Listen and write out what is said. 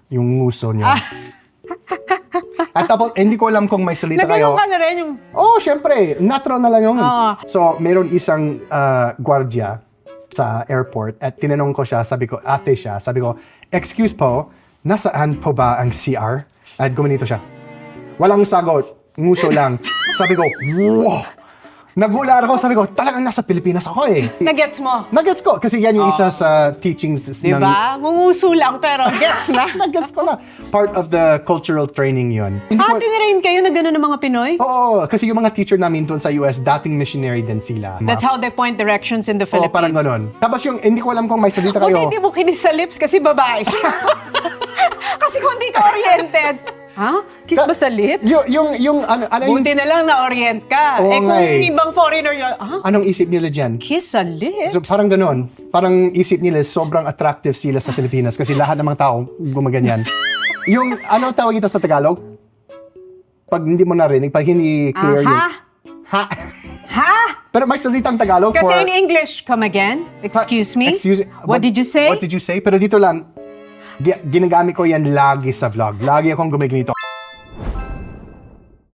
Yung nguso niyo. At tapos, hindi ko alam kung may salita kayo. Nagano'n ka na rin yung... Oh, syempre. Natural na lang yun. Oo. So, meron isang gwardiya sa airport at tinanong ko siya, sabi ko, ate siya, sabi ko, excuse po, nasaan po ba ang CR? At gumanito siya. Walang sagot. Nguso lang. Sabi ko, wow! Nagulat ako, sabi ko, talagang nasa Pilipinas ako eh. Nagets mo? Nagets ko, kasi yan yung isa sa teachings ng... Diba? Ngunguso lang, pero gets na. Nagets ko na. Part of the cultural training yun. Hindi ko- Tinirain kayo na gano'n ng mga Pinoy? Oo, kasi yung mga teacher namin doon sa US, dating missionary din sila. That's how they point directions in the Oo, Philippines. parang ganun. Tapos yung, hindi ko alam kung may salita kayo. Buti hindi mo kinis sa lips kasi babae siya. Kasi kung hindi ka oriented. Ha? Kiss ba sa lips? Yung ano yung, Buti na lang na-orient ka. Oo Kung nga eh. ibang foreigner yun, anong isip nila dyan? kiss sa lips? So, parang ganun. Parang isip nila, sobrang attractive sila sa Pilipinas kasi lahat ng mga tao gumaganyan. Yung, ano tawag ito sa Tagalog? Pag hindi mo narinig, pag hindi clear yung... Ha? Ha? Pero may salitang Tagalog Kasi for... in English, come again? Excuse me? What did you say? What did you say? Pero dito lang, ginagamit ko yan lagi sa vlog. Lagi akong gumaganito.